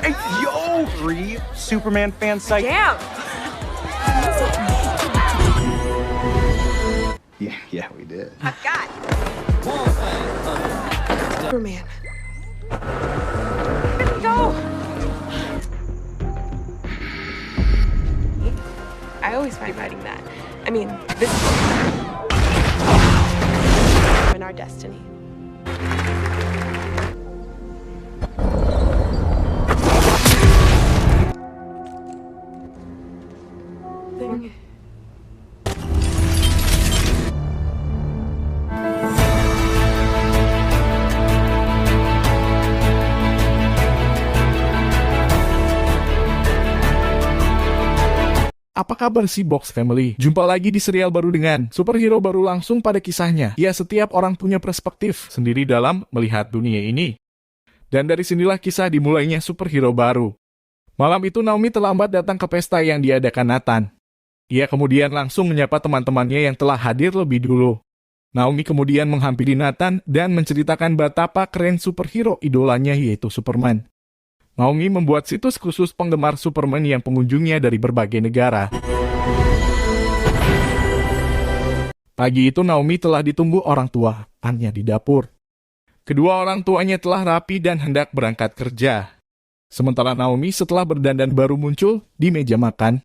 Hey, yo, Bree, Superman fan site. Damn. Yeah, we did. I've got Superman. Here we go. I always find writing that. I mean, this in our destiny. Thing. Apa kabar si Box Family? Jumpa lagi di serial baru dengan superhero baru langsung pada kisahnya. Ya, setiap orang punya perspektif sendiri dalam melihat dunia ini. Dan dari sinilah kisah dimulainya superhero baru. Malam itu Naomi terlambat datang ke pesta yang diadakan Nathan. Ia kemudian langsung menyapa teman-temannya yang telah hadir lebih dulu. Naomi kemudian menghampiri Nathan dan menceritakan betapa keren superhero idolanya yaitu Superman. Naomi membuat situs khusus penggemar Superman yang pengunjungnya dari berbagai negara. Pagi itu Naomi telah ditunggu orang tua, Anya di dapur. Kedua orang tuanya telah rapi dan hendak berangkat kerja. Sementara Naomi setelah berdandan baru muncul di meja makan.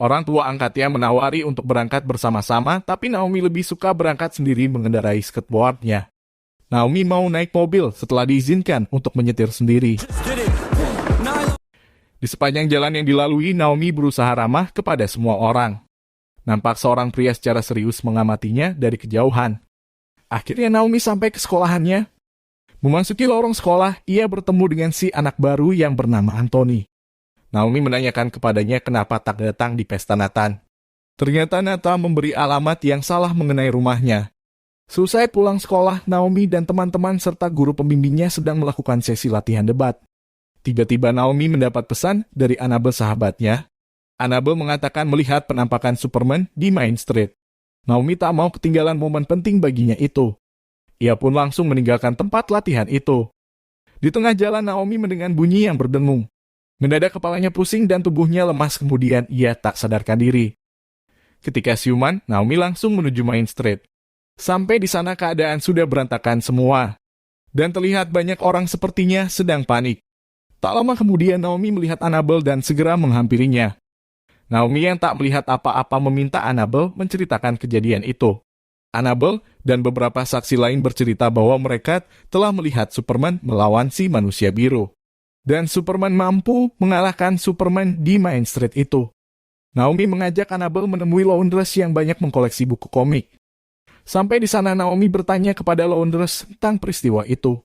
Orang tua angkatnya menawari untuk berangkat bersama-sama, tapi Naomi lebih suka berangkat sendiri mengendarai skateboardnya. Naomi mau naik mobil setelah diizinkan untuk menyetir sendiri. Di sepanjang jalan yang dilalui, Naomi berusaha ramah kepada semua orang. Nampak seorang pria secara serius mengamatinya dari kejauhan. Akhirnya Naomi sampai ke sekolahannya. Memasuki lorong sekolah, ia bertemu dengan si anak baru yang bernama Anthony. Naomi menanyakan kepadanya kenapa tak datang di pesta Nathan. Ternyata Nathan memberi alamat yang salah mengenai rumahnya. Selesai pulang sekolah, Naomi dan teman-teman serta guru pembimbingnya sedang melakukan sesi latihan debat. Tiba-tiba Naomi mendapat pesan dari Annabelle sahabatnya. Annabelle mengatakan melihat penampakan Superman di Main Street. Naomi tak mau ketinggalan momen penting baginya itu. Ia pun langsung meninggalkan tempat latihan itu. Di tengah jalan Naomi mendengar bunyi yang berdengung. Mendadak kepalanya pusing dan tubuhnya lemas, kemudian ia tak sadarkan diri. Ketika siuman, Naomi langsung menuju Main Street. Sampai di sana keadaan sudah berantakan semua. Dan terlihat banyak orang sepertinya sedang panik. Tak lama kemudian Naomi melihat Annabelle dan segera menghampirinya. Naomi yang tak melihat apa-apa meminta Annabelle menceritakan kejadian itu. Annabelle dan beberapa saksi lain bercerita bahwa mereka telah melihat Superman melawan si manusia biru. Dan Superman mampu mengalahkan Superman di Main Street itu. Naomi mengajak Annabelle menemui Laundress yang banyak mengkoleksi buku komik. Sampai di sana Naomi bertanya kepada Laundress tentang peristiwa itu.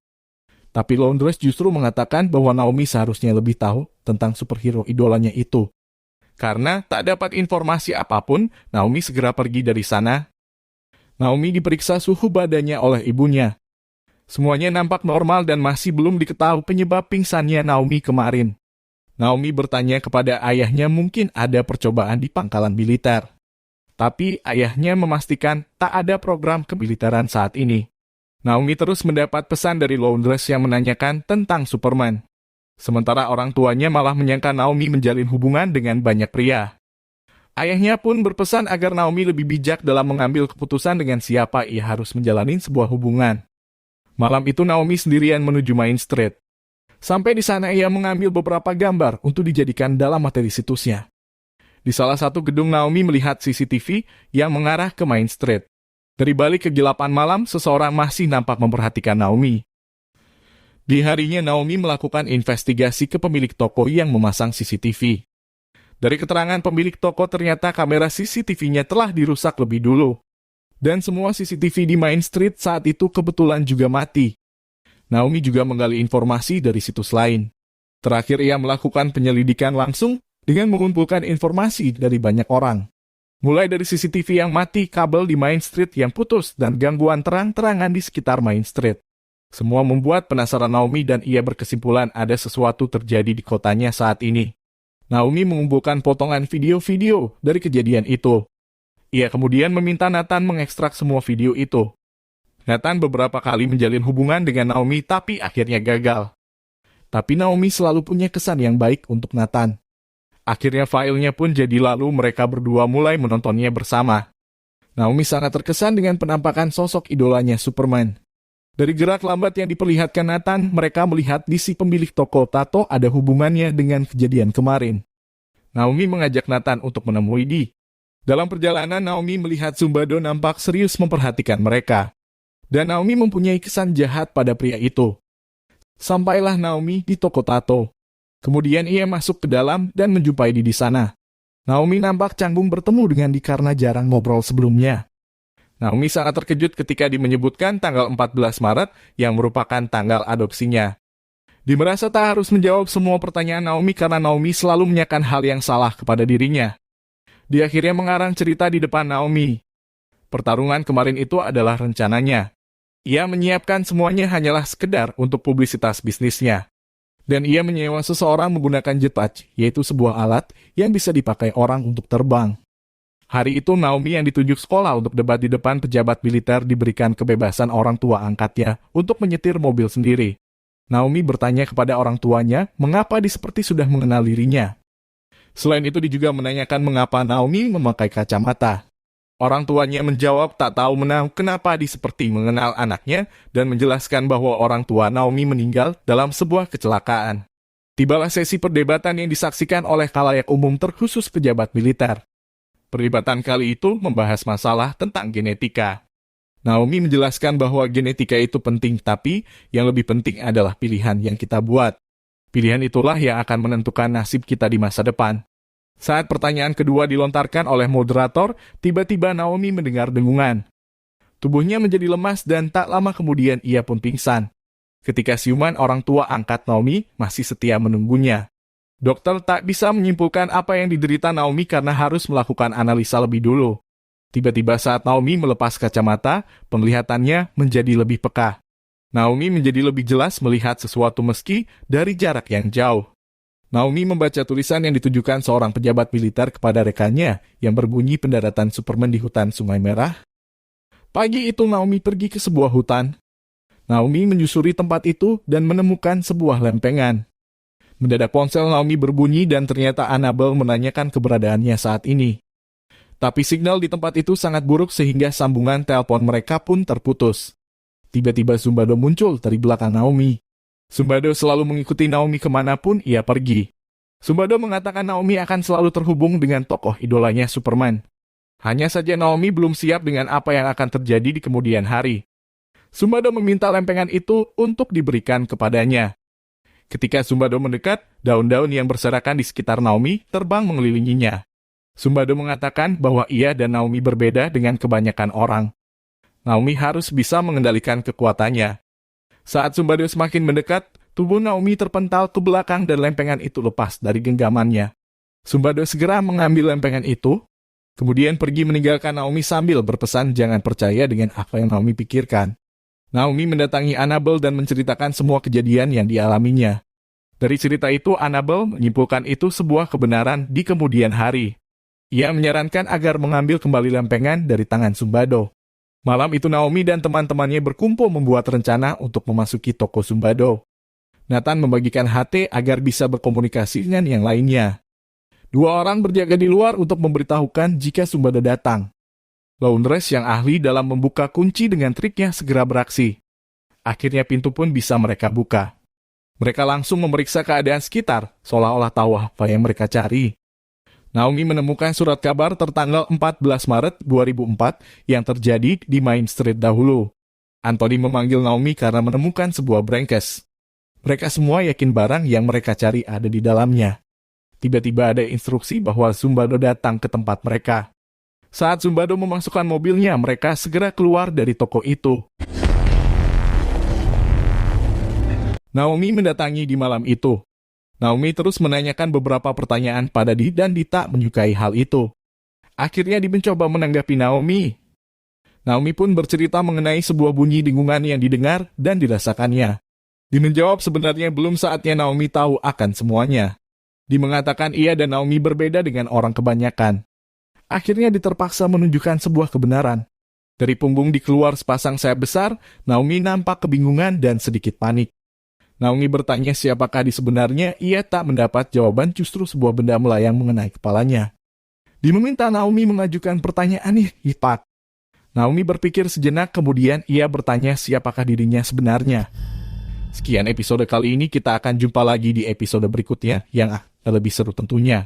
Tapi Laundress justru mengatakan bahwa Naomi seharusnya lebih tahu tentang superhero idolanya itu. Karena tak dapat informasi apapun, Naomi segera pergi dari sana. Naomi diperiksa suhu badannya oleh ibunya. Semuanya nampak normal dan masih belum diketahui penyebab pingsannya Naomi kemarin. Naomi bertanya kepada ayahnya mungkin ada percobaan di pangkalan militer. Tapi ayahnya memastikan tak ada program kemiliteran saat ini. Naomi terus mendapat pesan dari Laundress yang menanyakan tentang Superman. Sementara orang tuanya malah menyangka Naomi menjalin hubungan dengan banyak pria. Ayahnya pun berpesan agar Naomi lebih bijak dalam mengambil keputusan dengan siapa ia harus menjalani sebuah hubungan. Malam itu Naomi sendirian menuju Main Street. Sampai di sana ia mengambil beberapa gambar untuk dijadikan dalam materi situsnya. Di salah satu gedung Naomi melihat CCTV yang mengarah ke Main Street. Dari balik kegelapan malam, seseorang masih nampak memperhatikan Naomi. Di harinya, Naomi melakukan investigasi ke pemilik toko yang memasang CCTV. Dari keterangan pemilik toko, ternyata kamera CCTV-nya telah dirusak lebih dulu. Dan semua CCTV di Main Street saat itu kebetulan juga mati. Naomi juga menggali informasi dari situs lain. Terakhir, ia melakukan penyelidikan langsung dengan mengumpulkan informasi dari banyak orang. Mulai dari CCTV yang mati, kabel di Main Street yang putus, dan gangguan terang-terangan di sekitar Main Street. Semua membuat penasaran Naomi dan ia berkesimpulan ada sesuatu terjadi di kotanya saat ini. Naomi mengumpulkan potongan video-video dari kejadian itu. Ia kemudian meminta Nathan mengekstrak semua video itu. Nathan beberapa kali menjalin hubungan dengan Naomi tapi akhirnya gagal. Tapi Naomi selalu punya kesan yang baik untuk Nathan. Akhirnya filenya pun jadi lalu mereka berdua mulai menontonnya bersama. Naomi sangat terkesan dengan penampakan sosok idolanya Superman. Dari gerak lambat yang diperlihatkan Nathan, mereka melihat di si pemilik toko tato ada hubungannya dengan kejadian kemarin. Naomi mengajak Nathan untuk menemui Dee. Dalam perjalanan, Naomi melihat Sumbado nampak serius memperhatikan mereka. Dan Naomi mempunyai kesan jahat pada pria itu. Sampailah Naomi di toko tato. Kemudian ia masuk ke dalam dan menjumpai Dee di sana. Naomi nampak canggung bertemu dengan Dee karena jarang ngobrol sebelumnya. Naomi sangat terkejut ketika Dee menyebutkan tanggal 14 Maret yang merupakan tanggal adopsinya. Dee merasa tak harus menjawab semua pertanyaan Naomi karena Naomi selalu menanyakan hal yang salah kepada dirinya. Dee akhirnya mengarang cerita di depan Naomi. Pertarungan kemarin itu adalah rencananya. Ia menyiapkan semuanya hanyalah sekedar untuk publisitas bisnisnya. Dan ia menyewa seseorang menggunakan jetpack, yaitu sebuah alat yang bisa dipakai orang untuk terbang. Hari itu Naomi yang ditunjuk sekolah untuk debat di depan pejabat militer diberikan kebebasan orang tua angkatnya untuk menyetir mobil sendiri. Naomi bertanya kepada orang tuanya mengapa Dee seperti sudah mengenal dirinya. Selain itu Dee juga menanyakan mengapa Naomi memakai kacamata. Orang tuanya menjawab tak tahu menau kenapa Dee seperti mengenal anaknya dan menjelaskan bahwa orang tua Naomi meninggal dalam sebuah kecelakaan. Tibalah sesi perdebatan yang disaksikan oleh khalayak umum terkhusus pejabat militer. Perdebatan kali itu membahas masalah tentang genetika. Naomi menjelaskan bahwa genetika itu penting, tapi yang lebih penting adalah pilihan yang kita buat. Pilihan itulah yang akan menentukan nasib kita di masa depan. Saat pertanyaan kedua dilontarkan oleh moderator, tiba-tiba Naomi mendengar dengungan. Tubuhnya menjadi lemas dan tak lama kemudian ia pun pingsan. Ketika siuman orang tua angkat Naomi masih setia menunggunya. Dokter tak bisa menyimpulkan apa yang diderita Naomi karena harus melakukan analisa lebih dulu. Tiba-tiba saat Naomi melepas kacamata, penglihatannya menjadi lebih peka. Naomi menjadi lebih jelas melihat sesuatu meski dari jarak yang jauh. Naomi membaca tulisan yang ditujukan seorang pejabat militer kepada rekannya yang berbunyi pendaratan Superman di hutan Sungai Merah. Pagi itu Naomi pergi ke sebuah hutan. Naomi menyusuri tempat itu dan menemukan sebuah lempengan. Mendadak ponsel Naomi berbunyi dan ternyata Annabelle menanyakan keberadaannya saat ini. Tapi signal di tempat itu sangat buruk sehingga sambungan telepon mereka pun terputus. Tiba-tiba Sumbado muncul dari belakang Naomi. Sumbado selalu mengikuti Naomi kemanapun ia pergi. Sumbado mengatakan Naomi akan selalu terhubung dengan tokoh idolanya Superman. Hanya saja Naomi belum siap dengan apa yang akan terjadi di kemudian hari. Sumbado meminta lempengan itu untuk diberikan kepadanya. Ketika Sumbado mendekat, daun-daun yang berserakan di sekitar Naomi terbang mengelilinginya. Sumbado mengatakan bahwa ia dan Naomi berbeda dengan kebanyakan orang. Naomi harus bisa mengendalikan kekuatannya. Saat Sumbado semakin mendekat, tubuh Naomi terpental ke belakang dan lempengan itu lepas dari genggamannya. Sumbado segera mengambil lempengan itu, kemudian pergi meninggalkan Naomi sambil berpesan jangan percaya dengan apa yang Naomi pikirkan. Naomi mendatangi Annabelle dan menceritakan semua kejadian yang dialaminya. Dari cerita itu, Annabelle menyimpulkan itu sebuah kebenaran di kemudian hari. Ia menyarankan agar mengambil kembali lempengan dari tangan Sumbado. Malam itu Naomi dan teman-temannya berkumpul membuat rencana untuk memasuki toko Sumbado. Nathan membagikan HT agar bisa berkomunikasi dengan yang lainnya. 2 orang berjaga di luar untuk memberitahukan jika Sumbado datang. Laundress yang ahli dalam membuka kunci dengan triknya segera beraksi. Akhirnya pintu pun bisa mereka buka. Mereka langsung memeriksa keadaan sekitar, seolah-olah tahu apa yang mereka cari. Naomi menemukan surat kabar tertanggal 14 Maret 2004 yang terjadi di Main Street dahulu. Anthony memanggil Naomi karena menemukan sebuah briefcase. Mereka semua yakin barang yang mereka cari ada di dalamnya. Tiba-tiba ada instruksi bahwa Sumbado datang ke tempat mereka. Saat Sumbado memasukkan mobilnya, mereka segera keluar dari toko itu. Naomi mendatangi di malam itu. Naomi terus menanyakan beberapa pertanyaan pada Dee dan Dee tak menyukai hal itu. Akhirnya Dee mencoba menanggapi Naomi. Naomi pun bercerita mengenai sebuah bunyi dengungan yang didengar dan dirasakannya. Dee menjawab sebenarnya belum saatnya Naomi tahu akan semuanya. Dee mengatakan ia dan Naomi berbeda dengan orang kebanyakan. Akhirnya Dee terpaksa menunjukkan sebuah kebenaran. Dari punggung Dee keluar sepasang sayap besar, Naomi nampak kebingungan dan sedikit panik. Naomi bertanya siapakah di sebenarnya, ia tak mendapat jawaban, justru sebuah benda melayang mengenai kepalanya. Di meminta Naomi mengajukan pertanyaan Ipat. Naomi berpikir sejenak, kemudian ia bertanya siapakah dirinya sebenarnya. Sekian episode kali ini, kita akan jumpa lagi di episode berikutnya yang lebih seru tentunya.